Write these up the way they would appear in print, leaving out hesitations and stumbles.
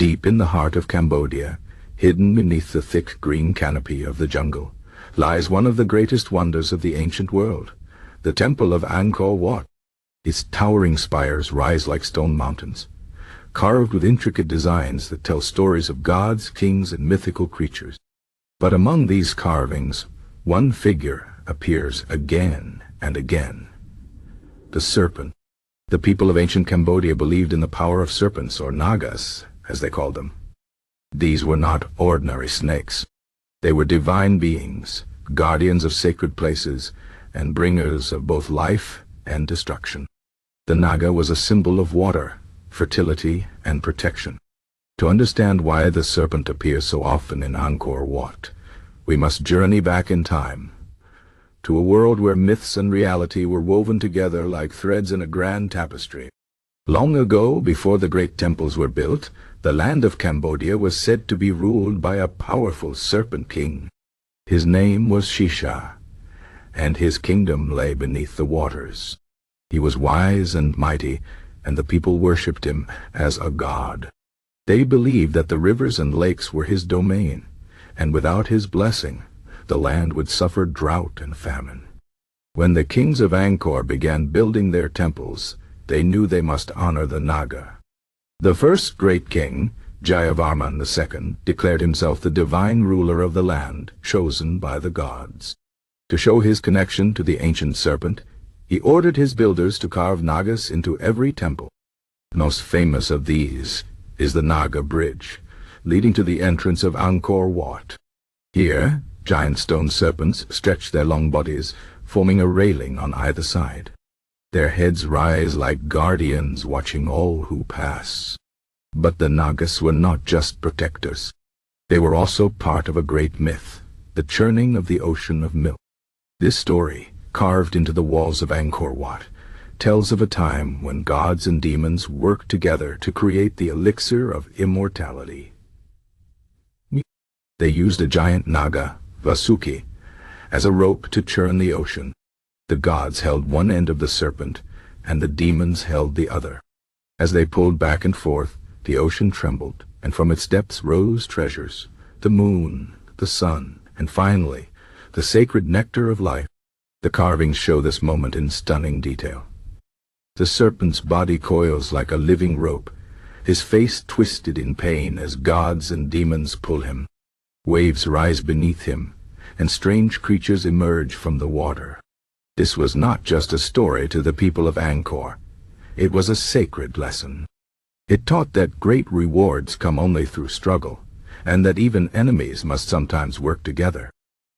Deep in the heart of Cambodia, hidden beneath the thick green canopy of the jungle, lies one of the greatest wonders of the ancient world, the temple of Angkor Wat. Its towering spires rise like stone mountains, carved with intricate designs that tell stories of gods, kings, and mythical creatures. But among these carvings, one figure appears again and again: the serpent. The people of ancient Cambodia believed in the power of serpents, or nagas, as they called them. These were not ordinary snakes. They were divine beings, guardians of sacred places, and bringers of both life and destruction. The naga was a symbol of water, fertility, and protection. To understand why the serpent appears so often in Angkor Wat, we must journey back in time, to a world where myths and reality were woven together like threads in a grand tapestry. Long ago, before the great temples were built, the land of Cambodia was said to be ruled by a powerful serpent king. His name was Shisha, and his kingdom lay beneath the waters. He was wise and mighty, and the people worshipped him as a god. They believed that the rivers and lakes were his domain, and without his blessing, the land would suffer drought and famine. When the kings of Angkor began building their temples, they knew they must honor the Naga. The first great king, Jayavarman II, declared himself the divine ruler of the land, chosen by the gods. To show his connection to the ancient serpent, he ordered his builders to carve nagas into every temple. The most famous of these is the Naga Bridge, leading to the entrance of Angkor Wat. Here, giant stone serpents stretch their long bodies, forming a railing on either side. Their heads rise like guardians watching all who pass. But the nagas were not just protectors. They were also part of a great myth, the churning of the ocean of milk. This story, carved into the walls of Angkor Wat, tells of a time when gods and demons worked together to create the elixir of immortality. They used a giant naga, Vasuki, as a rope to churn the ocean. The gods held one end of the serpent, and the demons held the other. As they pulled back and forth, the ocean trembled, and from its depths rose treasures, the moon, the sun, and finally, the sacred nectar of life. The carvings show this moment in stunning detail. The serpent's body coils like a living rope, his face twisted in pain as gods and demons pull him. Waves rise beneath him, and strange creatures emerge from the water. This was not just a story to the people of Angkor. It was a sacred lesson. It taught that great rewards come only through struggle, and that even enemies must sometimes work together.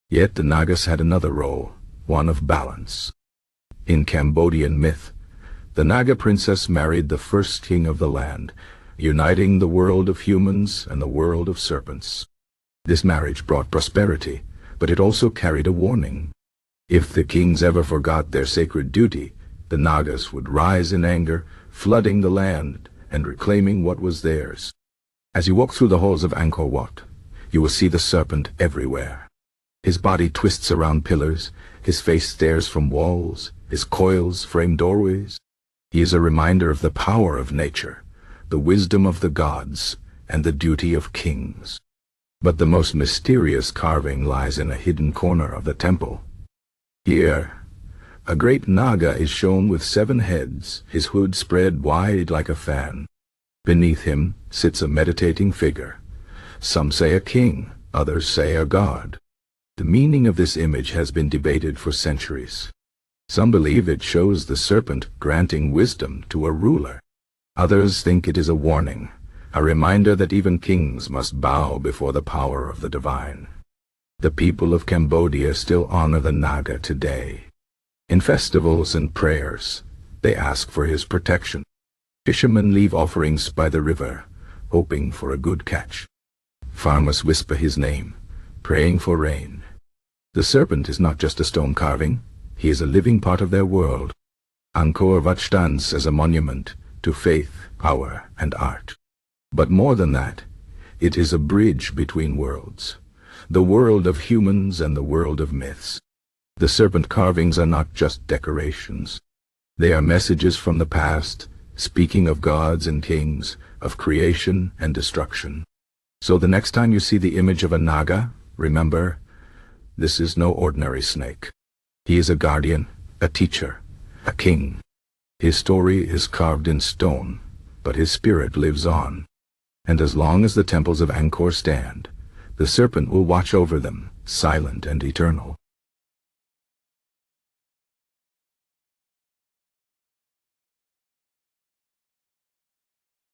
Yet the Nagas had another role, one of balance. In Cambodian myth, the Naga princess married the first king of the land, uniting the world of humans and the world of serpents. This marriage brought prosperity, but it also carried a warning. If the kings ever forgot their sacred duty, the Nagas would rise in anger, flooding the land and reclaiming what was theirs. As you walk through the halls of Angkor Wat, you will see the serpent everywhere. His body twists around pillars, his face stares from walls, his coils frame doorways. He is a reminder of the power of nature, the wisdom of the gods, and the duty of kings. But the most mysterious carving lies in a hidden corner of the temple. Here, a great naga is shown with 7 heads, his hood spread wide like a fan. Beneath him sits a meditating figure. Some say a king, others say a god. The meaning of this image has been debated for centuries. Some believe it shows the serpent granting wisdom to a ruler. Others think it is a warning, a reminder that even kings must bow before the power of the divine. The people of Cambodia still honor the Naga today. In festivals and prayers, they ask for his protection. Fishermen leave offerings by the river, hoping for a good catch. Farmers whisper his name, praying for rain. The serpent is not just a stone carving, he is a living part of their world. Angkor Wat stands as a monument to faith, power, and art. But more than that, it is a bridge between worlds, the world of humans and the world of myths. The serpent carvings are not just decorations. They are messages from the past, speaking of gods and kings, of creation and destruction. So the next time you see the image of a naga, remember, this is no ordinary snake. He is a guardian, a teacher, a king. His story is carved in stone, but his spirit lives on. And as long as the temples of Angkor stand, the serpent will watch over them, silent and eternal.